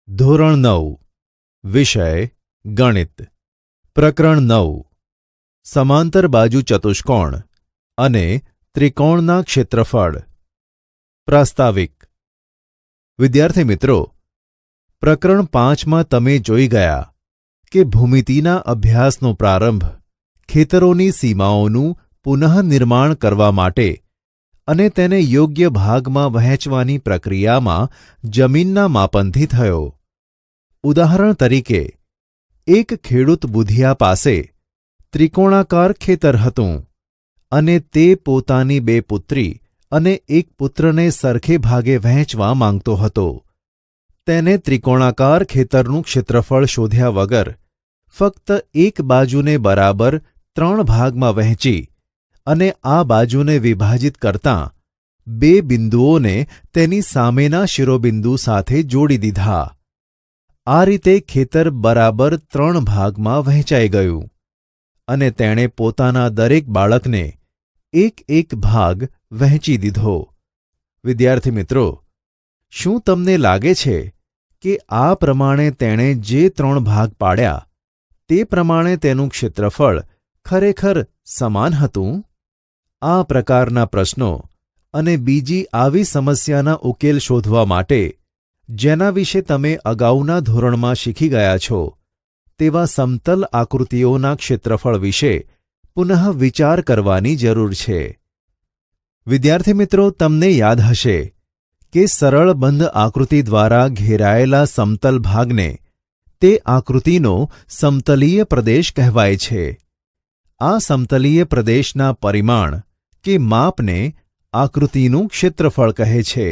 ધોરણ 9 વિષય ગણિત પ્રકરણ 9 સમાંતર બાજુ ચતુષ્કોણ અને ત્રિકોણના ક્ષેત્રફળ પ્રાસ્તાવિક વિદ્યાર્થી મિત્રો, પ્રકરણ 5માં તમે જોઈ ગયા કે ભૂમિતિના અભ્યાસનો પ્રારંભ ખેતરોની સીમાઓનું પુનઃનિર્માણ કરવા માટે અને તેને યોગ્ય ભાગમાં વહેંચવાની પ્રક્રિયામાં જમીનના માપનથી થયો. ઉદાહરણ તરીકે, એક ખેડૂત બુધિયા પાસે ત્રિકોણાકાર ખેતર હતું અને તે પોતાની 2 પુત્રી અને 1 પુત્રને સરખે ભાગે વહેંચવા માંગતો હતો. તેને ત્રિકોણાકાર ખેતરનું ક્ષેત્રફળ શોધ્યા વગર ફક્ત એક બાજુને બરાબર 3 ભાગમાં વહેંચી અને આ બાજુને વિભાજિત કરતાં 2 બિંદુઓને તેની સામેના શિરોબિંદુ સાથે જોડી દીધા. આ રીતે ખેતર બરાબર 3 ભાગમાં વહેંચાઈ ગયું અને તેણે પોતાના દરેક બાળકને એક ભાગ વહેંચી દીધો. વિદ્યાર્થી મિત્રો, શું તમને લાગે છે કે આ પ્રમાણે તેણે જે 3 ભાગ પાડ્યા તે પ્રમાણે તેનું ક્ષેત્રફળ ખરેખર સમાન હતું? આ પ્રકારના પ્રશ્નો અને બીજી આવી સમસ્યાના ઉકેલ શોધવા માટે જેના વિશે તમે અગાઉના ધોરણમાં શીખી ગયા છો તેવા સમતલ આકૃતિઓના ક્ષેત્રફળ વિશે પુનઃ વિચાર કરવાની જરૂર છે. વિદ્યાર્થી મિત્રો, તમને યાદ હશે કે સરળ બંધ આકૃતિ દ્વારા ઘેરાયેલા સમતલ ભાગને તે આકૃતિનો સમતલીય પ્રદેશ કહેવાય છે. આ સમતલીય પ્રદેશના પરિમાણ કે માપને આકૃતિનું ક્ષેત્રફળ કહે છે.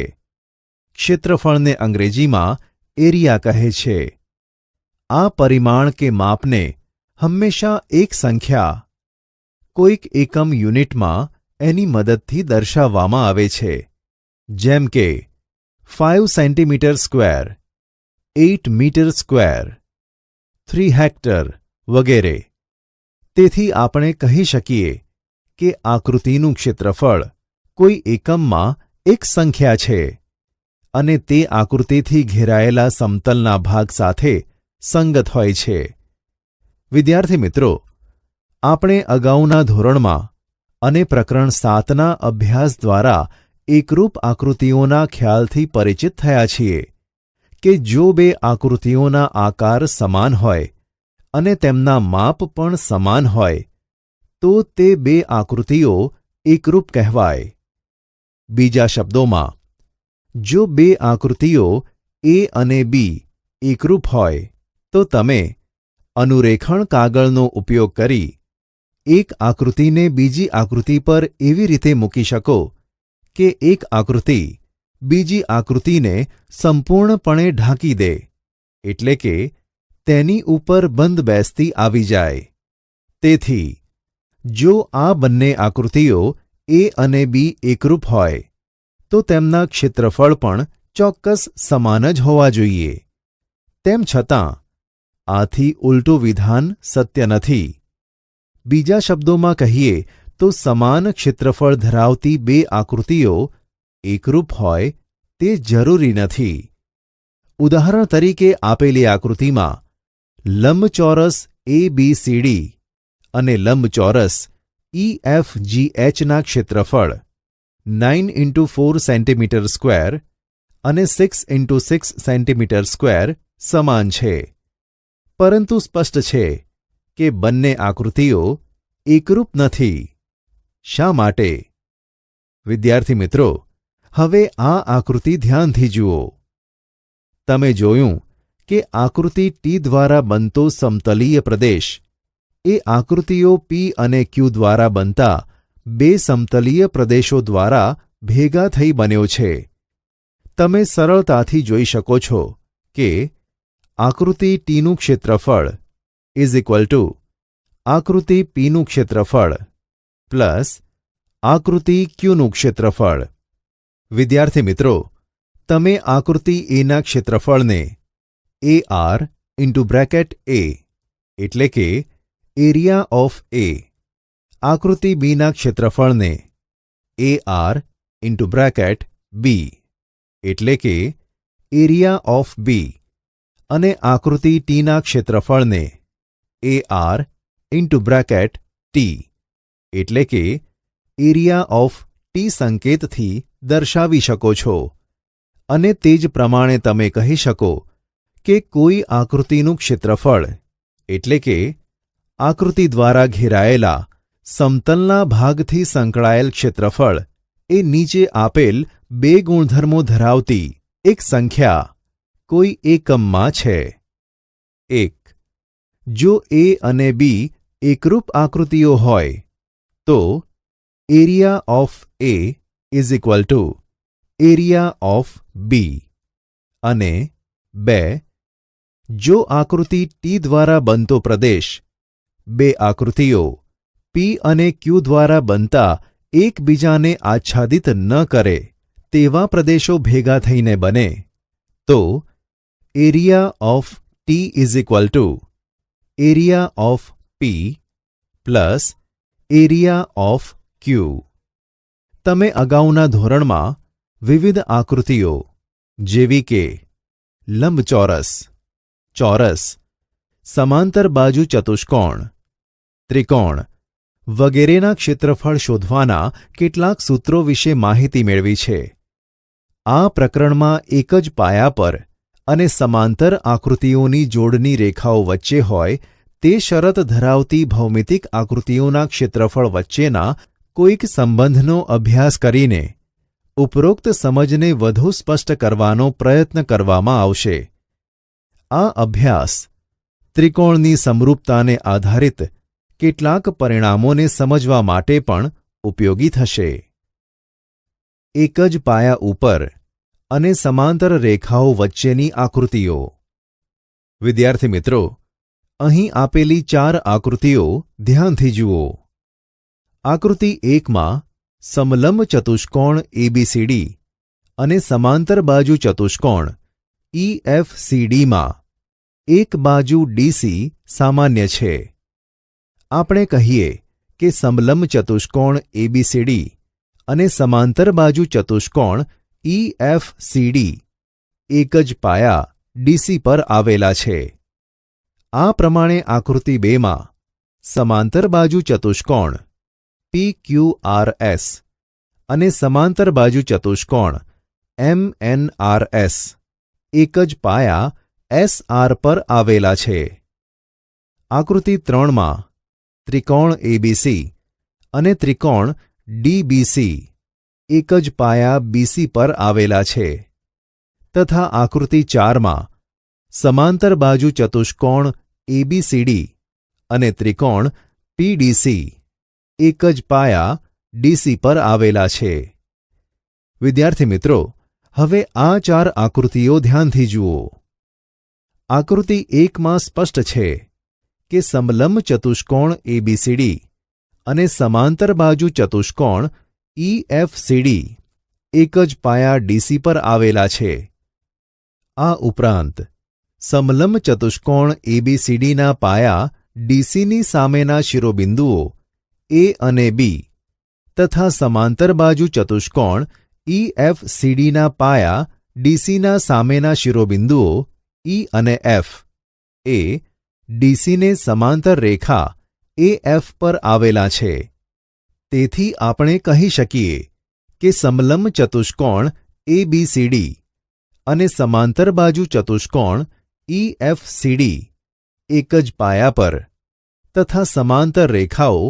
ક્ષેત્રફળને અંગ્રેજીમાં એરિયા કહે છે. આ પરિમાણ કે માપને હંમેશા એક સંખ્યા, કોઈક એકમ યુનિટમાં એની મદદથી દર્શાવવામાં આવે છે, જેમ કે 5 centimetre square, 8 metre square, 3 hectare વગેરે. તેથી આપણે કહી શકીએ કે આકૃતિનું ક્ષેત્રફળ કોઈ એકમમાં એક સંખ્યા છે અને તે આકૃતિથી ઘેરાયેલા સમતલના ભાગ સાથે સંગત હોય છે. વિદ્યાર્થી મિત્રો, આપણે અગાઉના ધોરણમાં અને પ્રકરણ 7ના અભ્યાસ દ્વારા એકરૂપ આકૃતિઓના ખ્યાલથી પરિચિત થયા છીએ કે જો 2 આકૃતિઓના આકાર સમાન હોય અને તેમના માપ પણ સમાન હોય તો તે 2 આકૃતિઓ એકરૂપ કહેવાય. બીજા શબ્દોમાં, જો 2 આકૃતિઓ A અને B એકરૂપ હોય તો તમે અનુરેખણ કાગળનો ઉપયોગ કરી એક આકૃતિને બીજી આકૃતિ પર એવી રીતે મૂકી શકો કે એક આકૃતિ બીજી આકૃતિને સંપૂર્ણપણે ઢાંકી દે, એટલે કે તેની ઉપર બંધબેસતી આવી જાય. તેથી જો આ બંને આકૃતિઓ A અને B એકરૂપ હોય તો તેમના ક્ષેત્રફળ પણ ચોક્કસ સમાન જ હોવા જોઈએ. તેમ છતાં આથી ઉલટું વિધાન સત્ય નથી. બીજા શબ્દોમાં કહીએ તો સમાન ક્ષેત્રફળ ધરાવતી 2 આકૃતિઓ એકરૂપ હોય તે જરૂરી નથી. ઉદાહરણ તરીકે આપેલી આકૃતિમાં લંબચોરસ ABCD અને લંબચોરસ EFGHના ક્ષેત્રફળ 9x4 સેન્ટીમીટર સ્ક્વેર અને 6x6 સેન્ટીમીટર સ્ક્વેર સમાન છે, પરંતુ સ્પષ્ટ છે કે બંને આકૃતિઓ એકરૂપ નથી. શા માટે? વિદ્યાર્થી મિત્રો, હવે આ આકૃતિ ધ્યાનથી જુઓ. તમે જોયું કે આકૃતિ T દ્વારા બનતો સમતલીય પ્રદેશ એ આકૃતિઓ P અને Q દ્વારા બનતા 2 સમતલીય પ્રદેશો દ્વારા ભેગા થઈ બન્યો છે. તમે સરળતાથી જોઈ શકો છો કે આકૃતિ Tનું ક્ષેત્રફળ આકૃતિ Pનું ક્ષેત્રફળ પ્લસ આકૃતિ Qનું ક્ષેત્રફળ. વિદ્યાર્થી મિત્રો, તમે આકૃતિ Aના ક્ષેત્રફળને AR એટલે કે એરિયા ઓફ A, આકૃતિ Bના ક્ષેત્રફળને AR B એટલે કે એરિયા ઓફ B અને આકૃતિ ટીના ક્ષેત્રફળને AR ઇન્ટુ બ્રેકેટ ટી એટલે કે એરિયા ઓફ ટી સંકેતથી દર્શાવી શકો છો અને તે જ પ્રમાણે તમે કહી શકો કે કોઈ આકૃતિનું ક્ષેત્રફળ એટલે કે આકૃતિ દ્વારા ઘેરાયેલા સમતલના ભાગથી સંકળાયેલ ક્ષેત્રફળ એ નીચે આપેલ બે ગુણધર્મો ધરાવતી એક સંખ્યા કોઈ એકમમાં છે. 1. જો એ અને બી એકરૂપ આકૃતિઓ હોય તો area of A is equal to area of B અને 2. જો આકૃતિ ટી દ્વારા બનતો પ્રદેશ બે આકૃતિઓ પી અને ક્યુ દ્વારા બનતા એકબીજાને આચ્છાદિત ન કરે તેવા પ્રદેશો ભેગા થઈને બને તો area of T is equal to area of P plus area of Q. તમે અગાઉના ધોરણમાં વિવિધ આકૃતિઓ જેવી કે લંબચોરસ, ચોરસ, સમાંતર બાજુ ચતુષ્કોણ, ત્રિકોણ વગેરેના ક્ષેત્રફળ શોધવાના કેટલાક સૂત્રો વિશે માહિતી મેળવી છે. આ પ્રકરણમાં એક જ પાયા પર અને સમાંતર આકૃતિઓની જોડની રેખાઓ વચ્ચે હોય તે શરત ધરાવતી ભૌમિતિક આકૃતિઓના ક્ષેત્રફળ વચ્ચેના કોઈક સંબંધનો અભ્યાસ કરીને ઉપરોક્ત સમજને વધુ સ્પષ્ટ કરવાનો પ્રયત્ન કરવામાં આવશે. આ અભ્યાસ ત્રિકોણની સમરૂપતાને આધારિત કેટલાક પરિણામોને સમજવા માટે પણ ઉપયોગી થશે. એક જ પાયા ઉપર અને સમાંતર રેખાઓ વચ્ચેની આકૃતિઓ. વિદ્યાર્થી મિત્રો, અહીં આપેલી 4 આકૃતિઓ ધ્યાનથી જુઓ. આકૃતિ 1માં સમલંબ ચતુષ્કોણ એબીસીડી અને સમાંતર બાજુ ચતુષ્કોણ EFCDમાં એક બાજુ ડીસી સામાન્ય છે. આપણે કહીએ કે સમલંબ ચતુષ્કોણ એબીસીડી અને સમાંતર બાજુ ચતુષ્કોણ EFCD એક જ પાયા ડીસી પર આવેલા છે. આ પ્રમાણે આકૃતિ 2માં સમાંતર બાજુ ચતુષ્કોણ PQRS અને સમાંતર બાજુ ચતુષ્કોણ MNRS એક જ પાયા SR પર આવેલા છે. આકૃતિ 3માં ત્રિકોણ ABC અને ત્રિકોણ DBC એક જ પાયા BC પર આવેલા છે તથા આકૃતિ 4માં સમાંતર બાજુ ચતુષ્કોણ ABCD અને ત્રિકોણ PDC એક જ પાયા DC પર આવેલા છે. વિદ્યાર્થી મિત્રો, હવે આ 4 આકૃતિઓ ધ્યાનથી જુઓ. આકૃતિ 1માં સ્પષ્ટ છે કે સમલંબ ચતુષ્કોણ ABCD અને સમાંતર બાજુ ચતુષ્કોણ EFCD એક જ પાયા DC પર આવેલા છે. આ ઉપરાંત સમલંબ ચતુષ્કોણ ABCDના પાયા DCની સામેના શિરોબિંદુઓ A અને B તથા સમાંતર બાજુ ચતુષ્કોણ EFCDના પાયા DCના સામેના શિરોબિંદુઓ E અને F એ DCને સમાંતર રેખા AF પર આવેલા છે. તેથી આપણે કહી શકીએ કે સમલંબ ચતુષ્કોણ ABCD અને સમાંતર બાજુ ચતુષ્કોણ EFCD એક જ પાયા પર તથા સમાંતર રેખાઓ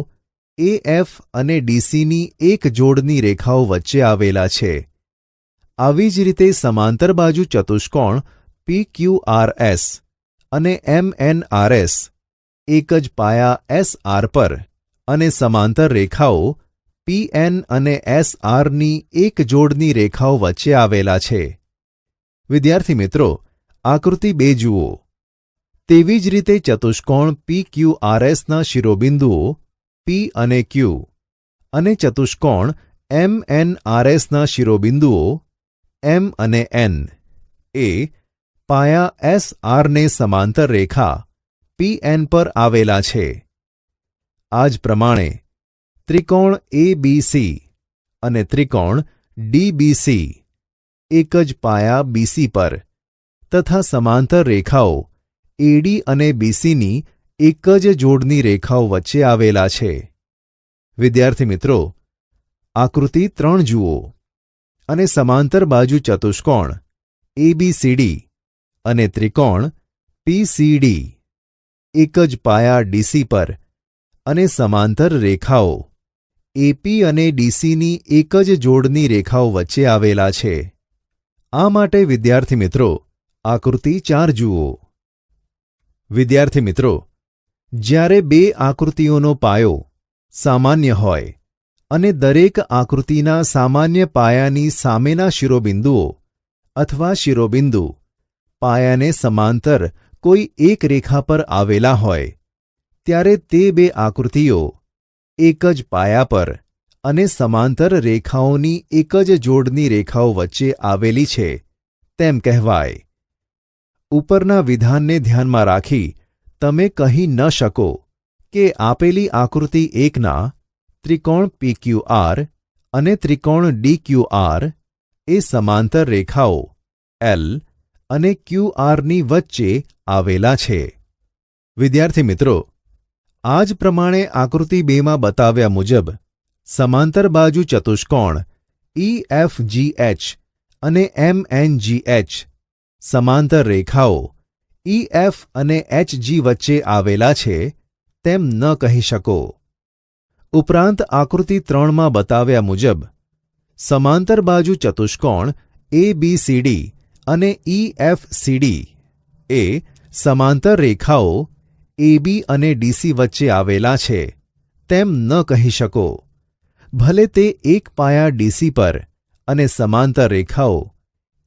AF અને DCની એક જોડની રેખાઓ વચ્ચે આવેલા છે. આવી જ રીતે સમાંતર બાજુ ચતુષ્કોણ PQRS અને MNRS એક જ પાયા SR પર અને સમાંતર રેખાઓ PN અને SRની એક જોડની રેખાઓ વચ્ચે આવેલા છે. વિદ્યાર્થી મિત્રો, આકૃતિ 2 જુઓ. તેવી જ રીતે ચતુષ્કોણ PQRSના શિરોબિંદુઓ P અને Q અને ચતુષ્કોણ MNRSના શિરોબિંદુઓ M અને N એ પાયા SRને સમાંતર રેખા PN પર આવેલા છે. આ જ પ્રમાણે ત્રિકોણ ABC અને ત્રિકોણ DBC એક જ પાયા BC પર તથા સમાંતર રેખાઓ એડી અને બીસીની એક જ જોડની રેખાઓ વચ્ચે આવેલા છે. વિદ્યાર્થી મિત્રો, આકૃતિ 3 જુઓ અને સમાંતર બાજુ ચતુષ્કોણ એબીસીડી અને ત્રિકોણ પીસીડી એક જ પાયા ડીસી પર અને સમાંતર રેખાઓ એપી અને ડીસીની એક જ જોડની રેખાઓ વચ્ચે આવેલા છે. આ માટે વિદ્યાર્થી મિત્રો, આકૃતિ 4 જુઓ. વિદ્યાર્થી મિત્રો, જ્યારે બે આકૃતિઓનો પાયો સામાન્ય હોય અને દરેક આકૃતિના સામાન્ય પાયાની સામેના શિરોબિંદુઓ અથવા શિરોબિંદુ પાયાને સમાંતર કોઈ એક રેખા પર આવેલા હોય, ત્યારે તે બે આકૃતિઓ એક જ પાયા પર અને સમાંતર રેખાઓની એક જ જોડની રેખાઓ વચ્ચે આવેલી છે તેમ કહેવાય. ઉપરના વિધાનને ધ્યાનમાં રાખી તમે કહી ન શકો કે આપેલી આકૃતિ 1ના ત્રિકોણ PQR અને ત્રિકોણ DQR એ સમાંતર રેખાઓ L અને QRની વચ્ચે આવેલા છે. વિદ્યાર્થી મિત્રો, આ જ પ્રમાણે આકૃતિ 2માં બતાવ્યા મુજબ સમાંતર બાજુ ચતુષ્કોણ EFGH અને MNGH સમાંતર રેખાઓ EF અને HG વચ્ચે આવેલા છે તેમ ન કહી શકો. ઉપરાંત આકૃતિ 3માં બતાવ્યા મુજબ સમાંતર બાજુ ચતુષ્કોણ ABCD અને EFCD એ સમાંતર રેખાઓ AB અને DC વચ્ચે આવેલા છે તેમ ન કહી શકો, ભલે તે એક પાયા DC પર અને સમાંતર રેખાઓ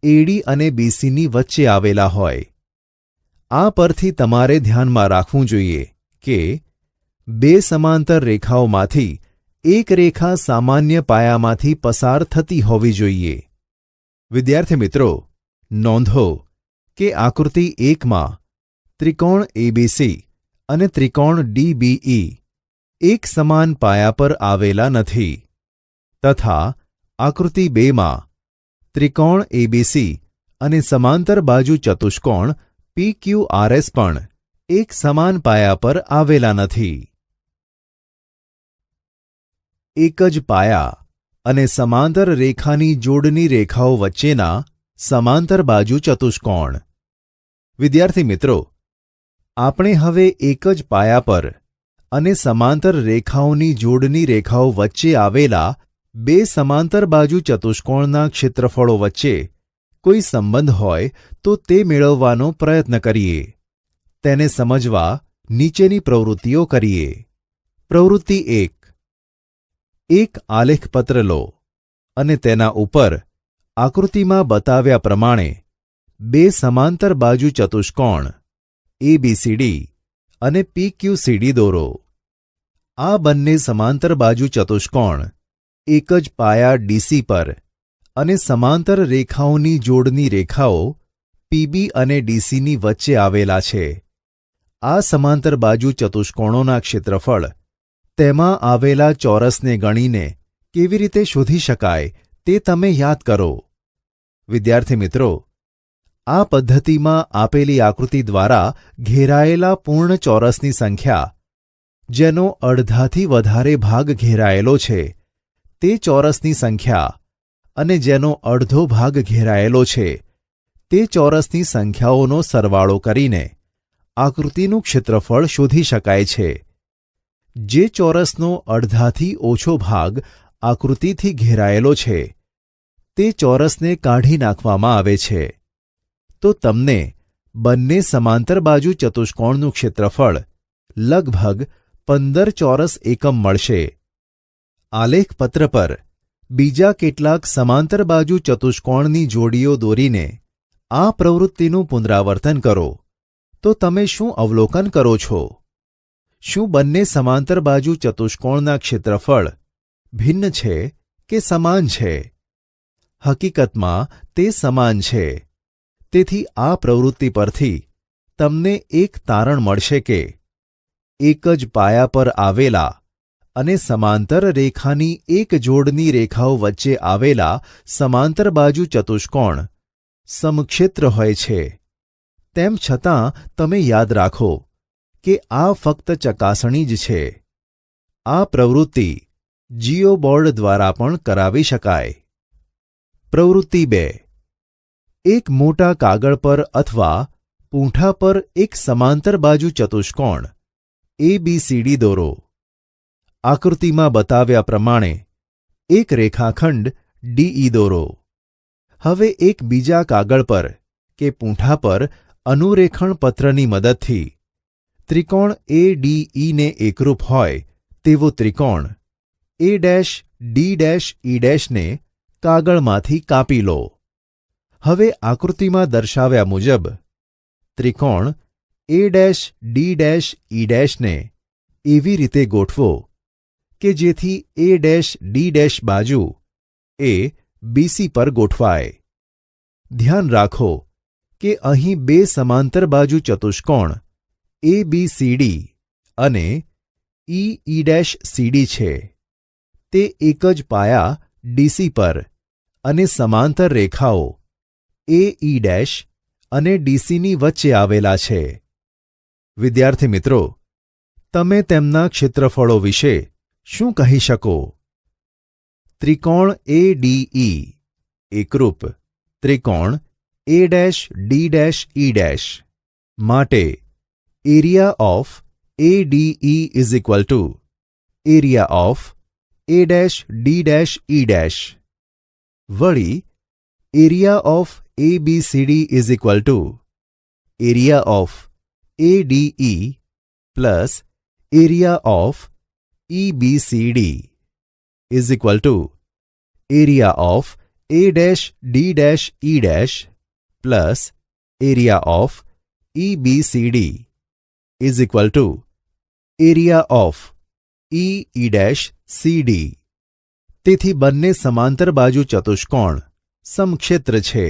AD અને BCની વચ્ચે આવેલા હોય. આ પરથી તમારે ધ્યાનમાં રાખવું જોઈએ કે બે સમાંતર રેખાઓમાંથી એક રેખા સામાન્ય પાયામાંથી પસાર થતી હોવી જોઈએ. વિદ્યાર્થી મિત્રો, નોંધો કે આકૃતિ 1માં ત્રિકોણ ABC અને ત્રિકોણ DBE એક સમાન પાયા પર આવેલા નથી, તથા આકૃતિ 2માં ત્રિકોણ ABC અને સમાંતર બાજુ ચતુષ્કોણ PQRS પણ એક સમાન પાયા પર આવેલા નથી. એક જ પાયા અને સમાંતર રેખાની જોડની રેખાઓ વચ્ચેના સમાંતર બાજુ ચતુષ્કોણ. વિદ્યાર્થી મિત્રો, આપણે હવે એક જ પાયા પર અને સમાંતર રેખાઓની જોડની રેખાઓ વચ્ચે આવેલા બે સમાંતર બાજુ ચતુષ્કોણના ક્ષેત્રફળો વચ્ચે કોઈ સંબંધ હોય તો તે મેળવવાનો પ્રયત્ન કરીએ. તેને સમજવા નીચેની પ્રવૃત્તિઓ કરીએ. પ્રવૃત્તિ 1. એક આલેખપત્ર લો અને તેના ઉપર આકૃતિમાં બતાવ્યા પ્રમાણે બે સમાંતર બાજુ ચતુષ્કોણ ABCD અને PQCD દોરો. આ બંને સમાંતર બાજુ ચતુષ્કોણ એક જ પાયા DC પર અને સમાંતર રેખાઓની જોડની રેખાઓ PB અને DCની વચ્ચે આવેલા છે. આ સમાંતર બાજુ ચતુષ્કોણોના ક્ષેત્રફળ તેમાં આવેલા ચોરસને ગણીને કેવી રીતે શોધી શકાય તે તમે યાદ કરો. વિદ્યાર્થી મિત્રો, આ પદ્ધતિમાં આપેલી આકૃતિ દ્વારા ઘેરાયેલા પૂર્ણ ચોરસની સંખ્યા, જેનો અડધાથી વધારે ભાગ ઘેરાયેલો છે તે ચોરસની સંખ્યા અને જેનો અડધો ભાગ ઘેરાયેલો છે તે ચોરસની સંખ્યાઓનો સરવાળો કરીને આકૃતિનું ક્ષેત્રફળ શોધી શકાય છે. જે ચોરસનો અડધાથી ઓછો ભાગ આકૃતિથી ઘેરાયેલો છે તે ચોરસને કાઢી નાખવામાં આવે છે, તો તમને બંને સમાંતર બાજુ ચતુષ્કોણનું ક્ષેત્રફળ લગભગ 15 ચોરસ એકમ મળશે. આલેખપત્ર પર બીજા કેટલાક સમાંતર બાજુ ચતુષ્કોણની જોડીઓ દોરીને આ પ્રવૃત્તિનું પુનરાવર્તન કરો તો તમે શું અવલોકન કરો છો? શું બંને સમાંતર બાજુ ચતુષ્કોણના ક્ષેત્રફળ ભિન્ન છે કે સમાન છે? હકીકતમાં તે સમાન છે. તેથી આ પ્રવૃત્તિ પરથી તમને એક તારણ મળશે કે એક જ પાયા પર આવેલા અને સમાંતર રેખાની એક જોડની રેખાઓ વચ્ચે આવેલા સમાંતર બાજુ ચતુષ્કોણ સમક્ષેત્ર હોય છે તેમ છતાં તમે યાદ રાખો કે આ ફક્ત ચકાસણી જ છે. આ પ્રવૃત્તિ જીઓ બોર્ડ દ્વારા પણ કરાવી શકાય. પ્રવૃત્તિ 2. એક મોટા કાગળ પર અથવા પૂંઠા પર એક સમાંતર બાજુ ચતુષ્કોણ ABCD દોરો. આકૃતિમાં બતાવ્યા પ્રમાણે એક રેખાખંડ DE દોરો. હવે એક બીજા કાગળ પર કે પૂંઠા પર અનુરેખણ પત્રની મદદથી ત્રિકોણ ADE ને એકરૂપ હોય તેવો ત્રિકોણ A', D', E' ને કાગળમાંથી કાપી લો. હવે આકૃતિમાં દર્શાવ્યા મુજબ ત્રિકોણ A', D', E' ને એવી રીતે ગોઠવો કે જેથી A', D' બાજુ એ BC પર ગોઠવાય. ધ્યાન રાખો કે અહીં બે સમાંતર બાજુ ચતુષ્કોણ ABCD અને EE'CD છે. તે એક જ પાયા DC પર અને સમાંતર રેખાઓ AE' અને DCની વચ્ચે આવેલા છે. વિદ્યાર્થી મિત્રો, તમે તેમના ક્ષેત્રફળો વિશે શું કહી શકો? ત્રિકોણ ADE એકરૂપ ત્રિકોણ A', D', E' માટે area of ADE is equal to area of A', D', E'. વળી area of ABCD is equal to area of ADE plus area of EBCD is equal to area of A', D', E' plus area of EBCD is equal to area of EE'CD. તેથી બંને સમાંતર બાજુ ચતુષ્કોણ સમક્ષેત્ર છે.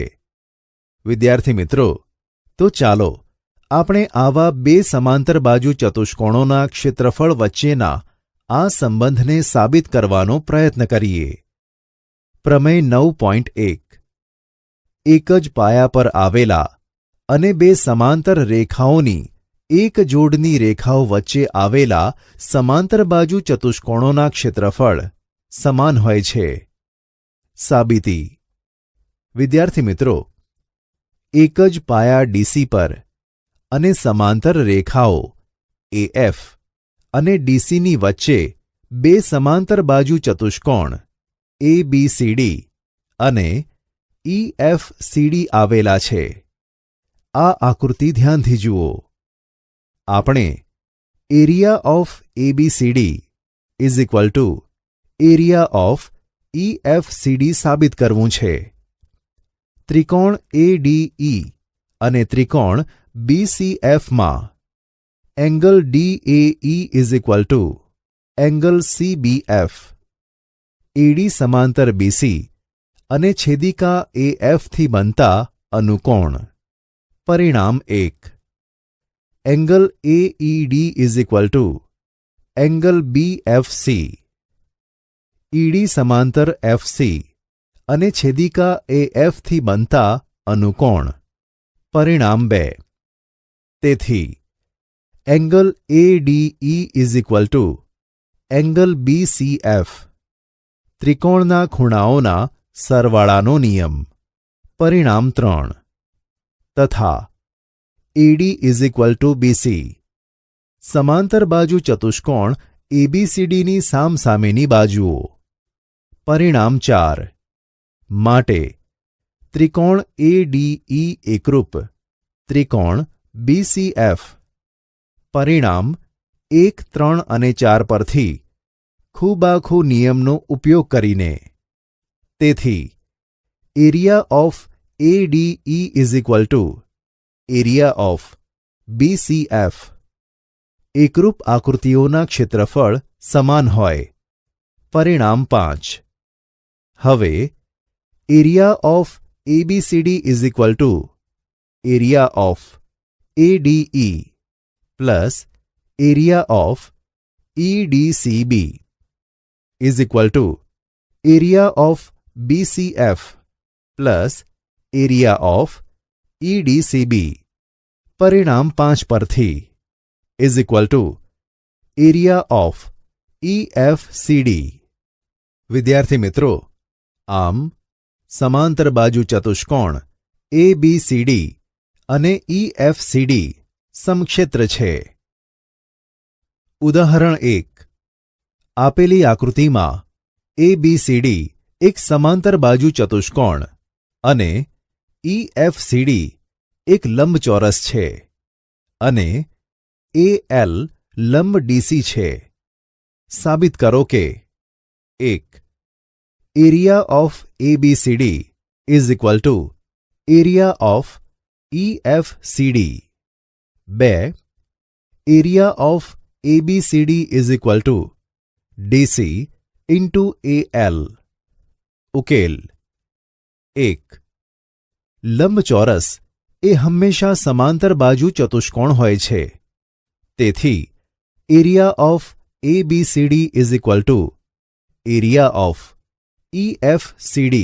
વિદ્યાર્થી મિત્રો, તો ચાલો આપણે આવા બે સમાંતર બાજુ ચતુષ્કોણોના ક્ષેત્રફળ વચ્ચેના આ સંબંધને સાબિત કરવાનો પ્રયત્ન કરીએ. પ્રમેય 9.1. એક જ પાયા પર આવેલા અને બે સમાંતર રેખાઓની એક જોડની રેખાઓ વચ્ચે આવેલા સમાંતર બાજુ ચતુષ્કોણોના ક્ષેત્રફળ સમાન હોય છે. સાબિતી. વિદ્યાર્થી મિત્રો, એક જ પાયા DC પર અને સમાંતર રેખાઓ AF અને DCની વચ્ચે બે સમાંતર બાજુ ચતુષ્કોણ ABCD અને EFCD આવેલા છે. આ આકૃતિ ધ્યાનથી જુઓ. આપણે area of ABCD is equal to area of EFCD સાબિત કરવું છે. ત્રિકોણ ADE અને ત્રિકોણ BCFમાં angle DAE is equal to angle CBF. AD સમાંતર BC અને છેદિકા AF થી બનતા અનુકોણ. પરિણામ 1. Angle AED is equal to angle BFC. ED સમાંતર FC અને છેદિકા AF થી બનતા અનુકોણ. પરિણામ 2. તેથી angle ADE is equal to angle BCF. ત્રિકોણના ખૂણાઓના સરવાળાનો નિયમ. પરિણામ 3. તથા AD is equal two BC. સમાંતર બાજુ ચતુષ્કોણ ABCDની સામસામેની બાજુઓ. પરિણામ 4. માટે ત્રિકોણ ADE એકરૂપ ત્રિકોણ BCF. પરિણામ 1, 3 અને 4 પરથી ખૂબાખૂ નિયમનો ઉપયોગ કરીને. તેથી area of ADE is equal to area of BCF. એકરૂપ આકૃતિઓના ક્ષેત્રફળ સમાન હોય. પરિણામ 5. હવે area of ABCD is equal to area of ADE plus area of EDCB is equal to area of BCF plus area of EDCB. પરિણામ 5 પરથી is equal to area of EFCD. વિદ્યાર્થી મિત્રો, આમ સમાંતર બાજુ ચતુષ્કોણ ABCD અને EFCD સમક્ષેત્ર છે. ઉદાહરણ 1. આપેલી આકૃતિમાં ABCD એક સમાંતર બાજુ ચતુષ્કોણ અને EFCD એક લંબચોરસ છે અને AL લંબ DC છે. સાબિત કરો કે 1. Area of ABCD is equal to area of EFCD. 2. Area of ABCD is equal two DC into AL. ઉકેલ. 1. લંબચોરસ એ હંમેશા સમાંતર બાજુ ચતુષ્કોણ હોય છે. તેથી area of ABCD is equal to area of EFCD.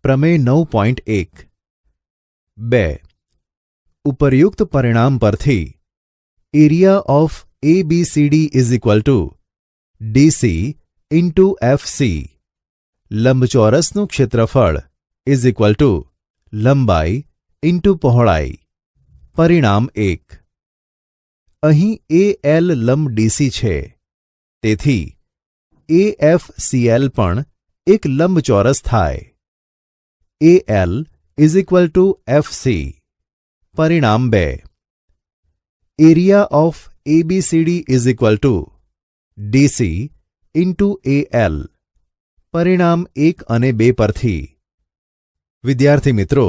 પ્રમેય 9.1. 2. ઉપરયુક્ત પરિણામ પરથી area of ABCD is equal two DC into FC. લંબચોરસનું ક્ષેત્રફળ ઇઝ ઇક્વલ ટુ લંબાઈ ઇન્ટુ પહોળાઈ. પરિણામ 1. અહીં AL લંબ DC છે. તેથી AFCL પણ એક લંબચોરસ થાય. AL is equal two FC. પરિણામ 2. Area of ABCD is equal two DC into AL. પરિણામ 1 અને 2 પરથી. વિદ્યાર્થી મિત્રો,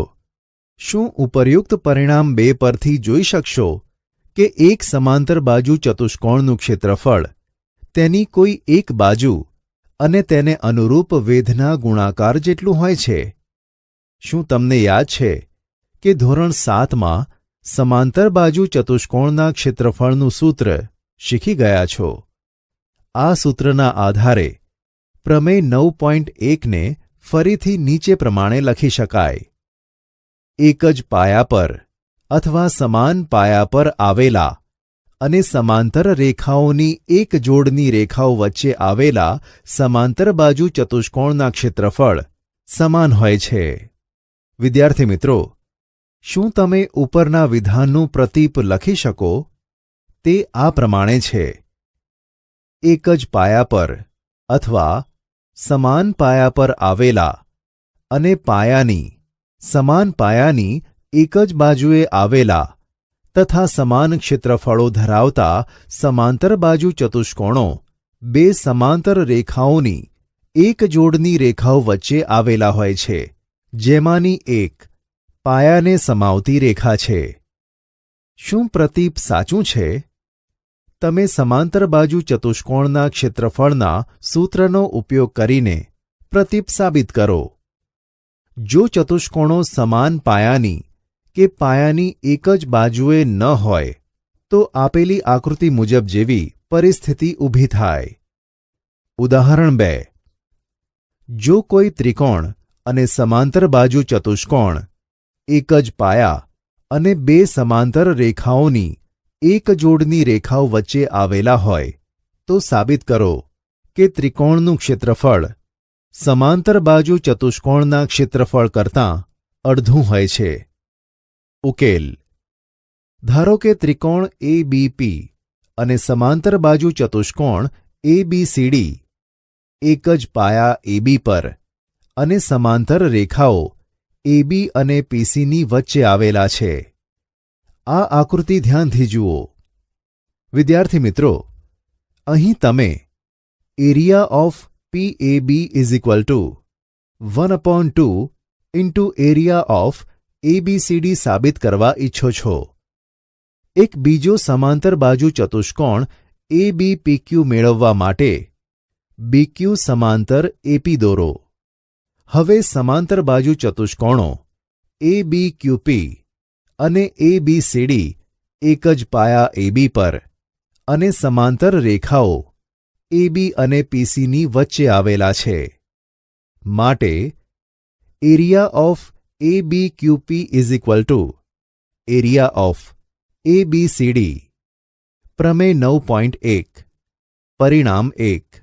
શું ઉપરયુક્ત પરિણામ 2 પરથી જોઈ શકશો કે એક સમાંતર બાજુ ચતુષ્કોણનું ક્ષેત્રફળ તેની કોઈ એક બાજુ અને તેને અનુરૂપ વેધના ગુણાકાર જેટલું હોય છે? શું તમને યાદ છે કે ધોરણ 7માં સમાંતર બાજુ ચતુષ્કોણના ક્ષેત્રફળનું સૂત્ર શીખી ગયા છો? આ સૂત્રના આધારે પ્રમેય 9.1 ને ફરીથી નીચે પ્રમાણે લખી શકાય. એક જ પાયા પર અથવા સમાન પાયા પર આવેલા અને સમાંતર રેખાઓની એક જોડની રેખાઓ વચ્ચે આવેલા સમાંતર બાજુ ચતુષ્કોણના ક્ષેત્રફળ સમાન હોય છે. વિદ્યાર્થી મિત્રો, શું તમે ઉપરના વિધાનનું પ્રતીપ લખી શકો? તે આ પ્રમાણે છે. એક જ પાયા પર અથવા સમાન પાયા પર આવેલા અને સમાન પાયાની એક જ બાજુએ આવેલા તથા સમાન ક્ષેત્રફળો ધરાવતા સમાંતર બાજુ ચતુષ્કોણો બે સમાંતર રેખાઓની એક જોડની રેખાઓ વચ્ચે આવેલા હોય છે, જેમાંની એક પાયાને સમાવતી રેખા છે. શું પ્રતીપ સાચું છે? તમે સમાંતર બાજુ ચતુષ્કોણના ક્ષેત્રફળના સૂત્રનો ઉપયોગ કરીને પ્રતીપ સાબિત કરો. જો ચતુષ્કોણો સમાન પાયાની કે પાયાની એક જ બાજુએ ન હોય તો આપેલી આકૃતિ મુજબ જેવી પરિસ્થિતિ ઊભી થાય. ઉદાહરણ 2. જો કોઈ ત્રિકોણ અને સમાંતર બાજુ ચતુષ્કોણ એક જ પાયા અને બે સમાંતર રેખાઓની એક જોડની રેખાઓ વચ્ચે આવેલા હોય તો સાબિત કરો કે ત્રિકોણનું ક્ષેત્રફળ સમાંતર બાજુ ચતુષ્કોણના ક્ષેત્રફળ કરતાં અડધું હોય છે. ઉકેલ. ધારો કે ત્રિકોણ ABP અને સમાંતર બાજુ ચતુષ્કોણ ABCD એક જ પાયા AB પર અને સમાંતર રેખાઓ AB અને PCની વચ્ચે આવેલા છે. આ આકૃતિ ધ્યાનથી જુઓ. વિદ્યાર્થી મિત્રો, અહીં તમે area of PAB is equal two 1/2 into area of ABCD સાબિત કરવા ઈચ્છો છો. એક બીજો સમાંતર બાજુ ચતુષ્કોણ ABPQ મેળવવા માટે BQ સમાંતર AP દોરો. હવે સમાંતર બાજુ ચતુષ્કોણો ABQP અને ABCD એક જ પાયા AB પર અને સમાંતર રેખાઓ AB અને PCની વચ્ચે આવેલા છે. માટે area of ABQP is equal to area of ABCD. પ્રમેય 9.1. પરિણામ 1.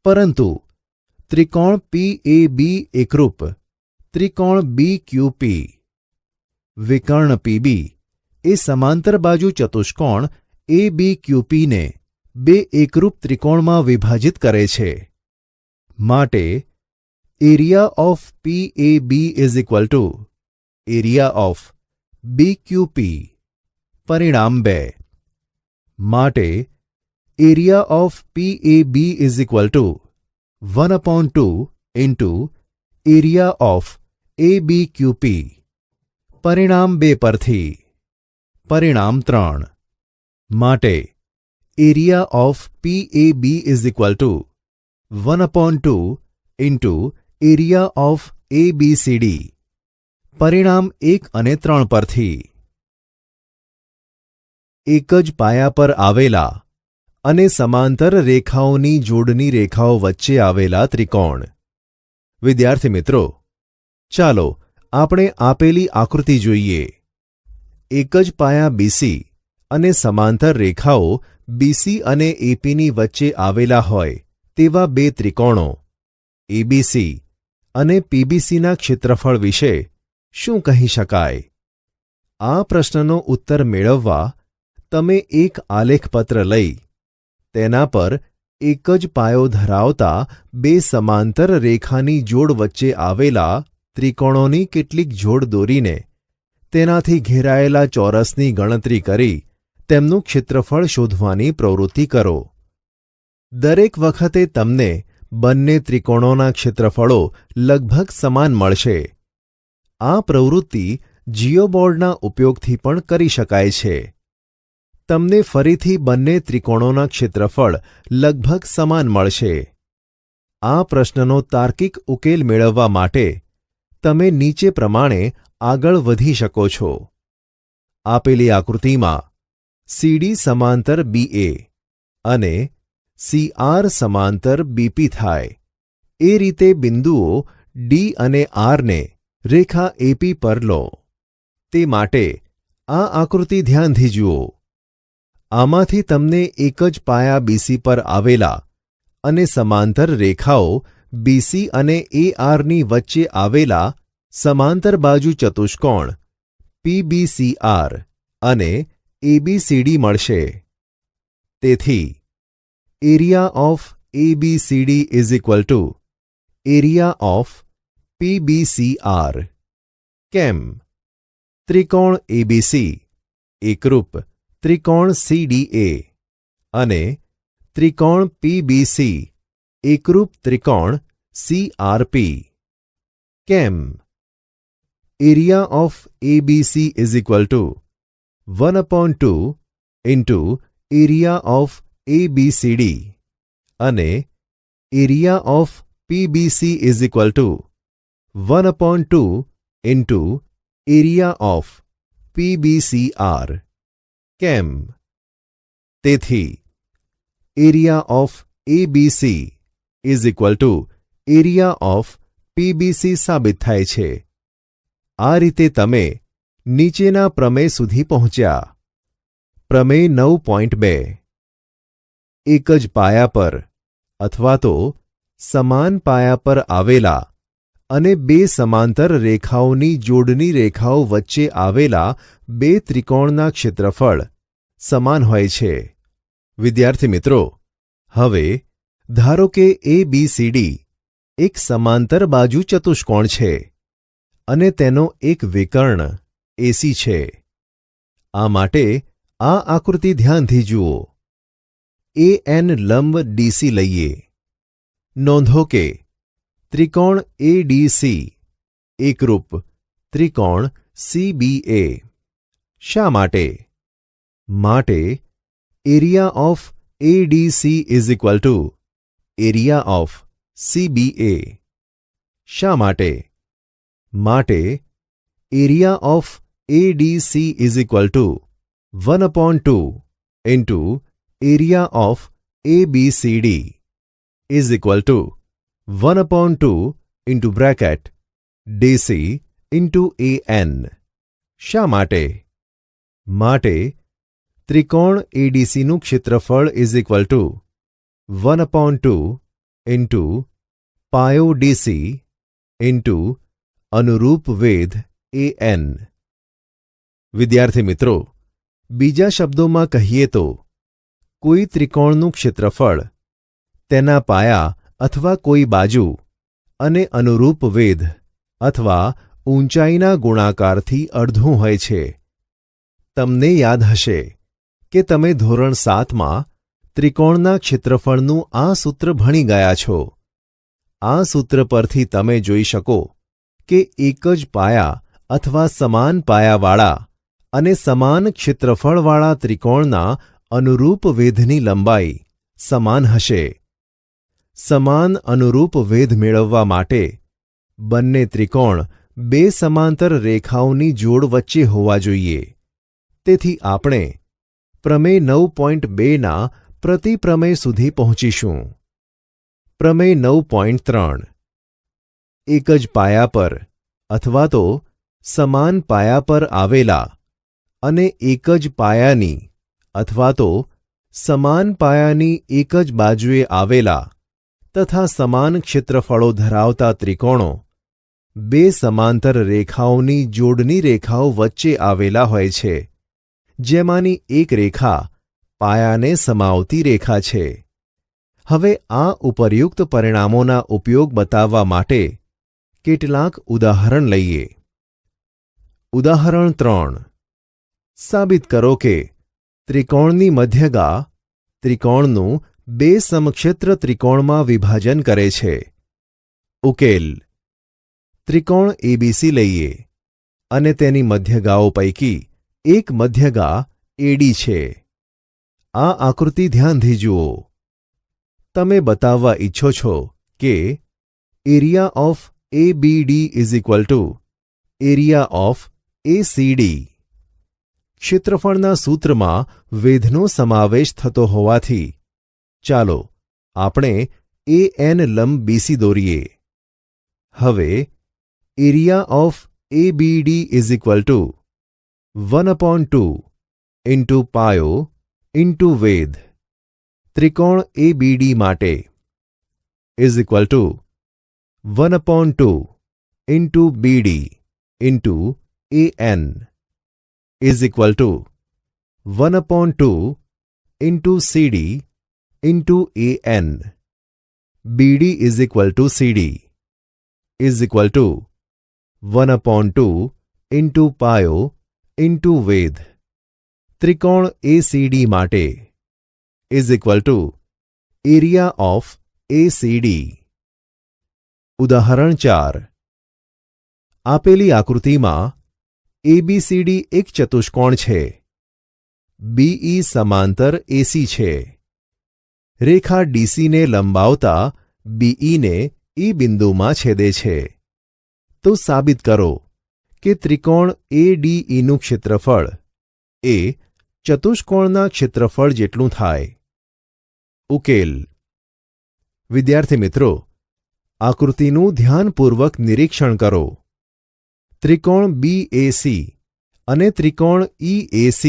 પરંતુ ત્રિકોણ PAB એકરૂપ ત્રિકોણ BQP વિકર્ણ PB એ સમાંતર બાજુ ચતુષ્કોણ ABQP ને બે એકરૂપ ત્રિકોણમાં વિભાજિત કરે છે. માટે area of PAB is equal to area of BQP. પરિણામ 2. માટે area of PAB is equal two 1/2 into area of ABQP. પરિણામ 2 પરથી. પરિણામ 3. માટે area of PAB is equal two 1/2 into area of ABCD. પરિણામ 1 અને 3 પરથી. એક જ પાયા પર આવેલા અને સમાંતર રેખાઓની જોડની રેખાઓ વચ્ચે આવેલા ત્રિકોણ. વિદ્યાર્થી મિત્રો, ચાલો આપણે આપેલી આકૃતિ જોઈએ. એક જ પાયા BC અને સમાંતર રેખાઓ BC અને APની વચ્ચે આવેલા હોય તેવા બે ત્રિકોણો ABC અને PBCના ક્ષેત્રફળ વિશે શું કહી શકાય? આ પ્રશ્નનો ઉત્તર મેળવવા તમે એક આલેખપત્ર લઈ તેના પર એક જ પાયો ધરાવતા બે સમાંતર રેખાની જોડ વચ્ચે આવેલા ત્રિકોણોની કેટલીક જોડ દોરીને તેનાથી ઘેરાયેલા ચોરસની ગણતરી કરી તેમનું ક્ષેત્રફળ શોધવાની પ્રવૃત્તિ કરો. દરેક વખતે તમને બંને ત્રિકોણોના ક્ષેત્રફળો લગભગ સમાન મળશે. આ પ્રવૃત્તિ જીઓબોર્ડના ઉપયોગથી પણ કરી શકાય છે. તમને ફરીથી બંને ત્રિકોણોના ક્ષેત્રફળ લગભગ સમાન મળશે. આ પ્રશ્નનો તાર્કિક ઉકેલ મેળવવા માટે તમે નીચે પ્રમાણે આગળ વધી શકો છો. આપેલી આકૃતિમાં CD સમાંતર BA અને CR સમાંતર BP થાય એ રીતે બિંદુઓ D અને R ને રેખા AP પર લો. તે માટે આ આકૃતિ ધ્યાનથી જુઓ. આમાંથી તમને એક જ પાયા BC પર આવેલા અને સમાંતર રેખાઓ BC અને ARની વચ્ચે આવેલા સમાંતર બાજુ ચતુષ્કોણ PBCR અને ABCD મળશે. તેથી area of ABCD is equal to area of PBCR. કેમ? ત્રિકોણ ABC એકરૂપ ત્રિકોણ CDA અને ત્રિકોણ PBC એકરૂપ ત્રિકોણ CRP. કેમ? Area of ABC is equal two 1/2 into area of ABCD અને area of PBC is equal two 1/2 into area of PBCR. કેમ? તેથી area of ABC is equal to area of PBC સાબિત થાય છે. આ રીતે તમે નીચેના પ્રમેય સુધી પહોંચ્યા. પ્રમેય 9.2. એક જ પાયા પર અથવા તો સમાન પાયા પર આવેલા અને બે સમાંતર રેખાઓની જોડની રેખાઓ વચ્ચે આવેલા બે ત્રિકોણના ક્ષેત્રફળ સમાન હોય છે. વિદ્યાર્થી મિત્રો, હવે ધારો કે ABCD એક સમાંતર બાજુ ચતુષ્કોણ છે અને તેનો એક વિકર્ણ AC છે. આ માટે આ આકૃતિ ધ્યાનથી જુઓ. AN લંબ DC લઈએ. નોંધો કે ત્રિકોણ ADC એકરૂપ ત્રિકોણ CBA. શા માટે? માટે area of ADC is equal to area of CBA. શા માટે? માટે area of ADC is equal two 1/2 into area of ABCD is equal two 1/2 into bracket DC into AN. શા માટે? માટે ત્રિકોણ એડીસીનું ક્ષેત્રફળ ઇઝ ઇક્વલ ટુ 1/2 ઇન્ટુ પાયો DC into અનુરૂપ વેધ AN. વિદ્યાર્થી મિત્રો, બીજા શબ્દોમાં કહીએ તો કોઈ ત્રિકોણનું ક્ષેત્રફળ તેના પાયા અથવા કોઈ બાજુ અને અનુરૂપ વેધ અથવા ઊંચાઈના ગુણાકારથી અડધું હોય છે. તમને યાદ હશે કે તમે ધોરણ 7માં ત્રિકોણના ક્ષેત્રફળનું આ સૂત્ર ભણી ગયા છો. આ સૂત્ર પરથી તમે જોઈ શકો કે એક જ પાયા અથવા સમાન પાયાવાળા અને સમાન ક્ષેત્રફળવાળા ત્રિકોણના અનુરૂપ વેધની લંબાઈ સમાન હશે. સમાન અનુરૂપ વેધ મેળવવા માટે બંને ત્રિકોણ બે સમાંતર રેખાઓની જોડ વચ્ચે હોવા જોઈએ. તેથી આપણે પ્રમેય 9.2ના પ્રતિપ્રમેય સુધી પહોંચીશું. પ્રમેય 9.3 એક જ પાયા પર અથવા તો સમાન પાયા પર આવેલા અને એક જ પાયાની અથવા તો સમાન પાયાની એક જ બાજુએ આવેલા તથા સમાન ક્ષેત્રફળો ધરાવતા ત્રિકોણો બે સમાંતર રેખાઓની જોડની રેખાઓ વચ્ચે આવેલા હોય છે, જેમાંની એક રેખા પાયાને સમાવતી રેખા છે. હવે આ ઉપરયુક્ત પરિણામોના ઉપયોગ બતાવવા માટે કેટલાક ઉદાહરણ લઈએ. ઉદાહરણ 3. સાબિત કરો કે ત્રિકોણની મધ્યગા ત્રિકોણનું બે સમક્ષેત્ર ત્રિકોણમાં વિભાજન કરે છે. ઉકેલ. ત્રિકોણ એબીસી લઈએ અને તેની મધ્યગાઓ પૈકી એક મધ્યગા એડી છે. આ આકૃતિ ધ્યાનથી જુઓ. તમે બતાવવા ઈચ્છો છો કે area of ABD is equal to area of ACD. ક્ષેત્રફળના સૂત્રમાં વેધનો સમાવેશ થતો હોવાથી ચાલો આપણે AN લંબ BC દોરીએ. હવે area of ABD is equal two 1/2 into પાયો ઇન્ટુ વેધ ત્રિકોણ ABD માટે is equal two 1/2 into BD into AN is equal two 1/2 into CD into AN. BD is equal two CD is equal two 1/2 into પાયો into વેધ ત્રિકોણ ACD માટે is equal to area of ACD. ઉદાહરણ 4. આપેલી આકૃતિમાં ABCD એક ચતુષ્કોણ છે. BE સમાંતર AC છે. રેખા DC ને લંબાવતા BE ને E બિંદુમાં છેદે છે. તો સાબિત કરો કે ત્રિકોણ ADEનું ક્ષેત્રફળ એ ચતુષ્કોણના ક્ષેત્રફળ જેટલું થાય. ઉકેલ. વિદ્યાર્થી મિત્રો, આકૃતિનું ધ્યાનપૂર્વક નિરીક્ષણ કરો. ત્રિકોણ BAC અને ત્રિકોણ EAC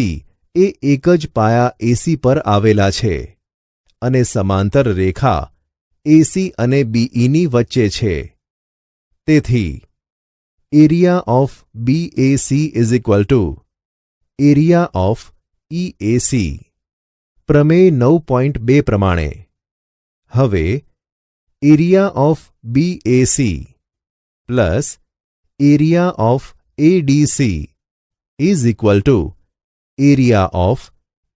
એ એક જ પાયા AC પર આવેલા છે અને સમાંતર રેખા AC અને BEની વચ્ચે છે. તેથી area of BAC is equal to area of EAC. પ્રમેય 9.2 પ્રમાણે હવે area of BAC plus area of ADC is equal to area of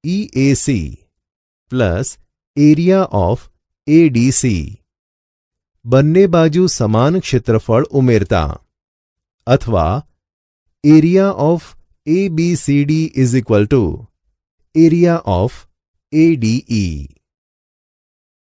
EAC plus area of ADC. બંને બાજુ સમાન ક્ષેત્રફળ ઉમેરતા અથવા area of ABCD is equal to area of ADE.